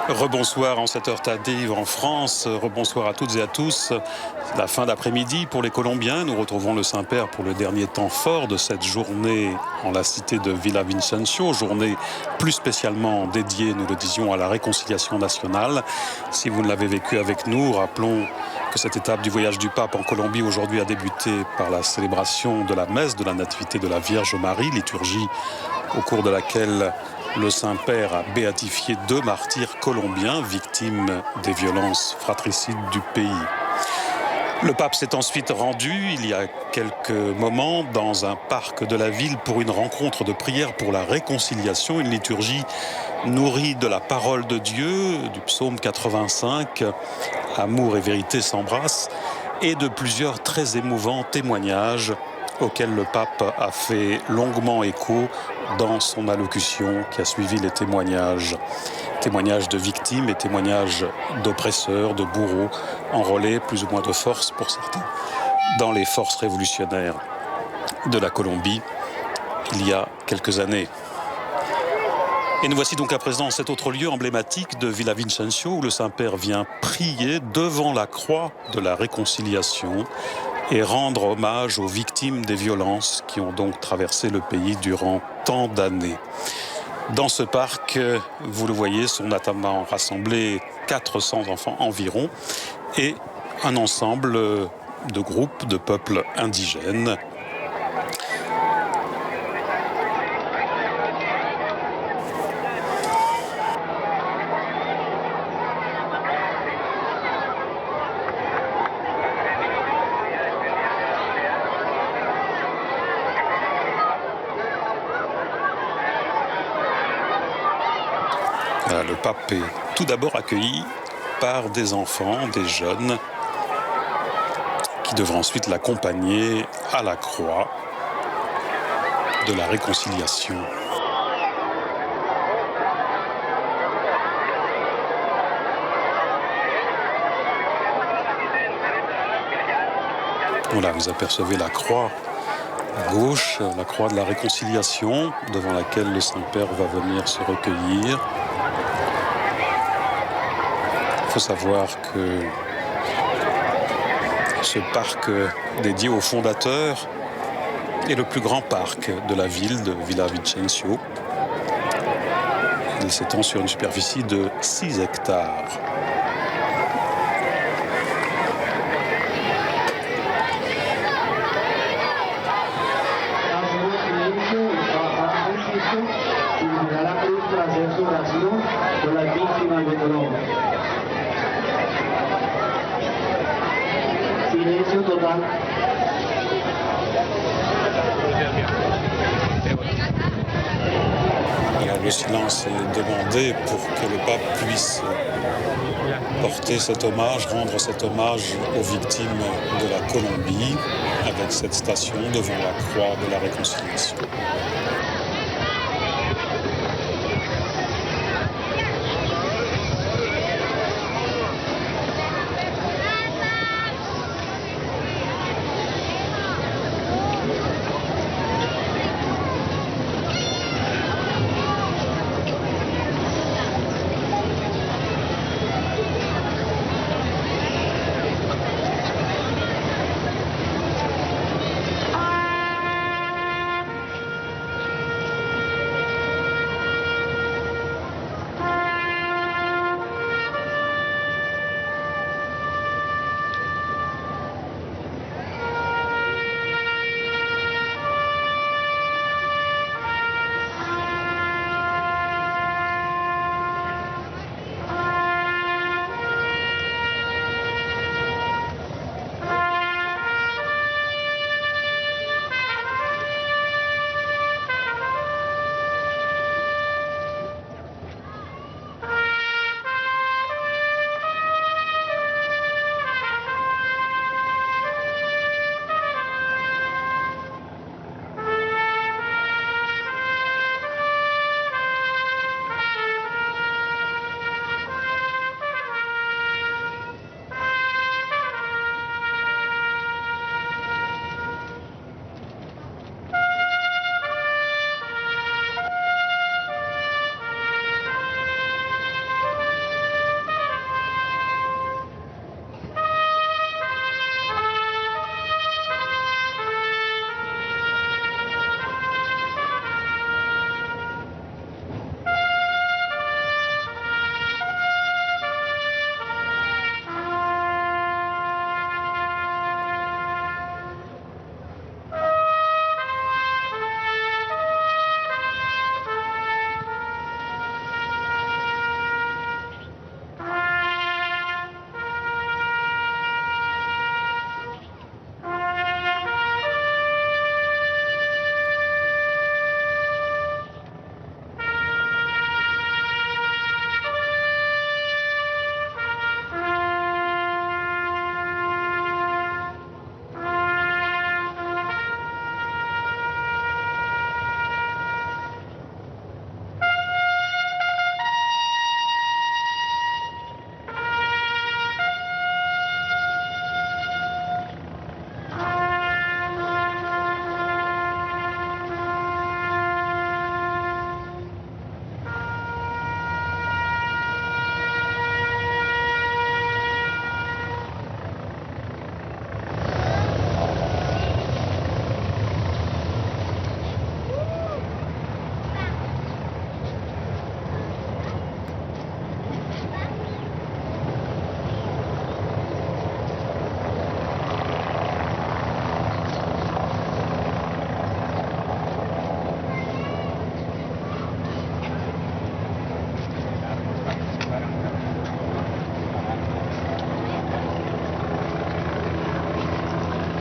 Rebonsoir en cette heure tardive en France, rebonsoir à toutes et à tous. La fin d'après-midi pour les Colombiens, nous retrouvons le Saint-Père pour le dernier temps fort de cette journée en la cité de Villavicencio, journée plus spécialement dédiée, nous le disions, à la réconciliation nationale. Si vous ne l'avez vécu avec nous, rappelons que cette étape du voyage du pape en Colombie aujourd'hui a débuté par la célébration de la messe de la Nativité de la Vierge Marie, liturgie au cours de laquelle le Saint-Père a béatifié 2 martyrs colombiens victimes des violences fratricides du pays. Le pape s'est ensuite rendu, il y a quelques moments, dans un parc de la ville pour une rencontre de prière pour la réconciliation, une liturgie nourrie de la parole de Dieu, du psaume 85, « Amour et vérité s'embrassent », et de plusieurs très émouvants témoignages auquel le pape a fait longuement écho dans son allocution qui a suivi les témoignages. Témoignages de victimes et témoignages d'oppresseurs, de bourreaux, enrôlés plus ou moins de force pour certains dans les forces révolutionnaires de la Colombie il y a quelques années. Et nous voici donc à présent en cet autre lieu emblématique de Villavicencio où le Saint-Père vient prier devant la croix de la réconciliation et rendre hommage aux victimes des violences qui ont donc traversé le pays durant tant d'années. Dans ce parc, vous le voyez, sont notamment rassemblés 400 enfants environ et un ensemble de groupes de peuples indigènes. Le pape est tout d'abord accueilli par des enfants, des jeunes, qui devront ensuite l'accompagner à la croix de la réconciliation. Voilà, vous apercevez la croix à gauche, la croix de la réconciliation, devant laquelle le Saint-Père va venir se recueillir. Il faut savoir que ce parc dédié aux fondateurs est le plus grand parc de la ville de Villavicencio. Il s'étend sur une superficie de 6 hectares. Alors le silence est demandé pour que le pape puisse porter cet hommage, rendre cet hommage aux victimes de la Colombie avec cette station devant la croix de la réconciliation.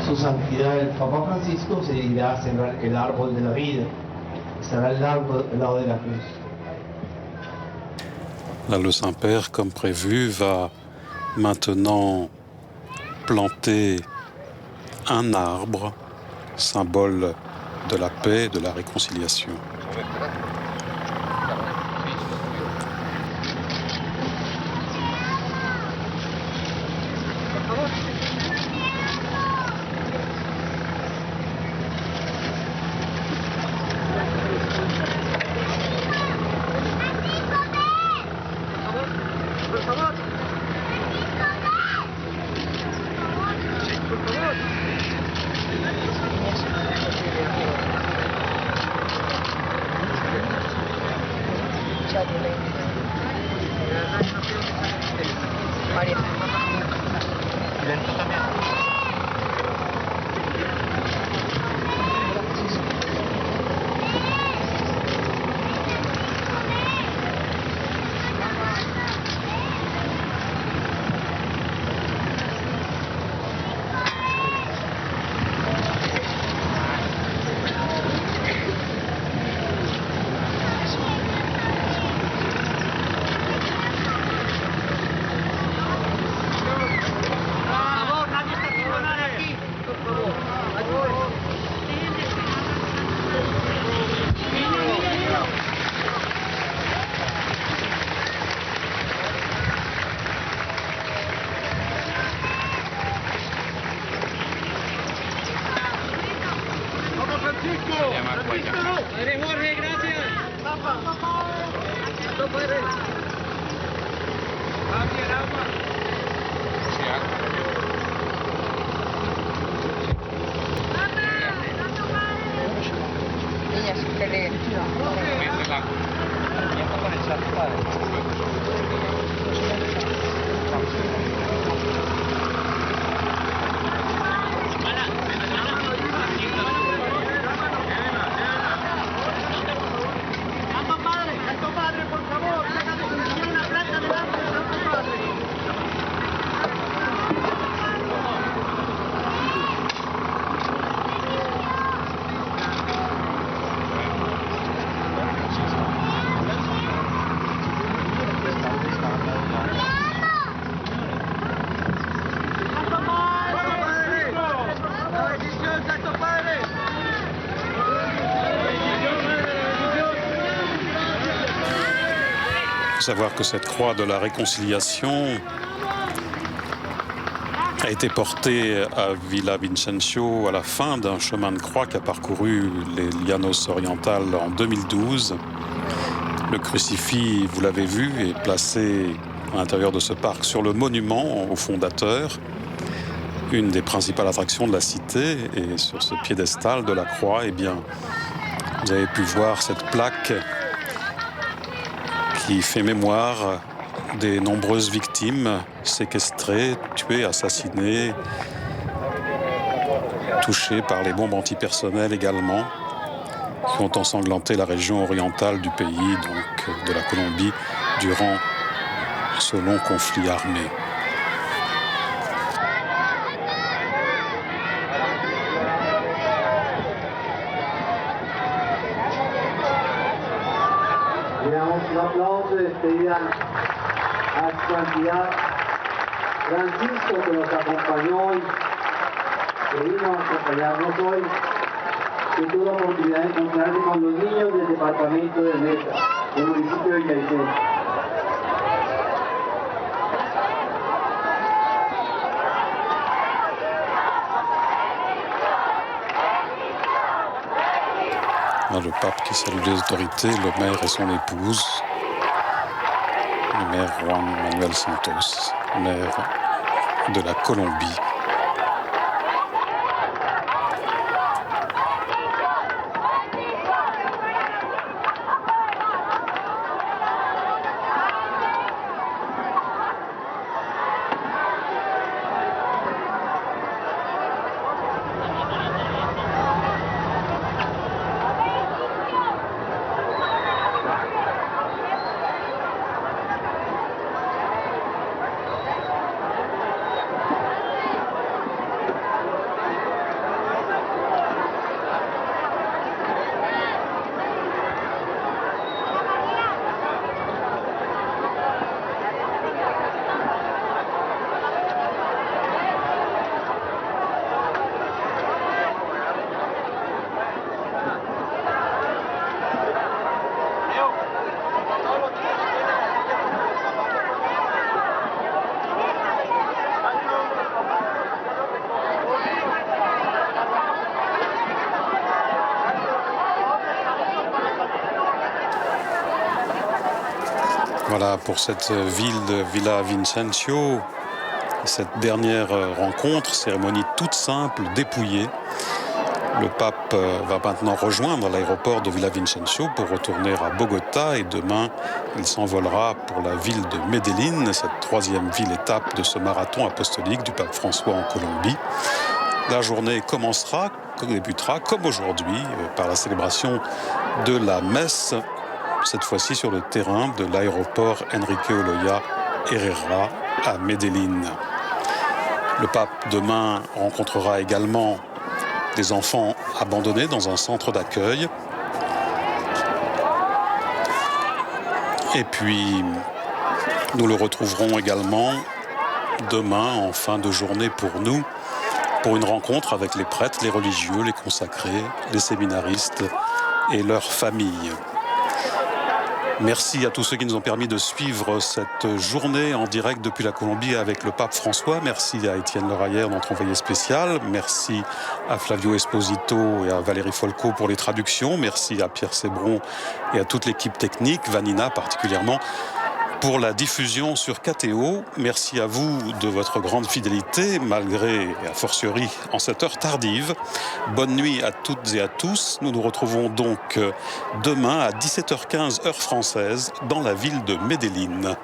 Su santidad el Papa Francisco se irá a sembrar el árbol de la vida. Estará al lado de la cruz. Là, le Saint-Père, comme prévu, va maintenant planter un arbre, symbole de la paix, de la réconciliation. Savoir que cette croix de la réconciliation a été portée à Villavicencio à la fin d'un chemin de croix qui a parcouru les Llanos orientales en 2012. Le crucifix, vous l'avez vu, est placé à l'intérieur de ce parc sur le monument au fondateur, une des principales attractions de la cité. Et sur ce piédestal de la croix, eh bien, vous avez pu voir cette plaque qui fait mémoire des nombreuses victimes séquestrées, tuées, assassinées, touchées par les bombes antipersonnelles également, qui ont ensanglanté la région orientale du pays, donc de la Colombie, durant ce long conflit armé. Un aplauso de despedida a su santidad Francisco, que nos acompañó hoy, que vino a acompañarnos hoy, que tuvo la oportunidad de encontrarse con los niños del departamento de Mesa, del municipio de Villavicencio. Le pape qui salue les autorités, le maire et son épouse, le maire Juan Manuel Santos, maire de la Colombie. Voilà pour cette ville de Villavicencio. Cette dernière rencontre, cérémonie toute simple, dépouillée. Le pape va maintenant rejoindre l'aéroport de Villavicencio pour retourner à Bogota et demain, il s'envolera pour la ville de Medellín, cette troisième ville-étape de ce marathon apostolique du pape François en Colombie. La journée débutera comme aujourd'hui par la célébration de la messe, cette fois-ci sur le terrain de l'aéroport Enrique Oloya Herrera à Medellín. Le pape demain rencontrera également des enfants abandonnés dans un centre d'accueil. Et puis, nous le retrouverons également demain en fin de journée pour nous, pour une rencontre avec les prêtres, les religieux, les consacrés, les séminaristes et leurs familles. Merci à tous ceux qui nous ont permis de suivre cette journée en direct depuis la Colombie avec le pape François. Merci à Étienne Leraillère, notre envoyé spécial. Merci à Flavio Esposito et à Valérie Folco pour les traductions. Merci à Pierre Sébron et à toute l'équipe technique, Vanina particulièrement, pour la diffusion sur KTO. Merci à vous de votre grande fidélité, malgré, et a fortiori, en cette heure tardive. Bonne nuit à toutes et à tous. Nous nous retrouvons donc demain à 17h15 heure française dans la ville de Medellín.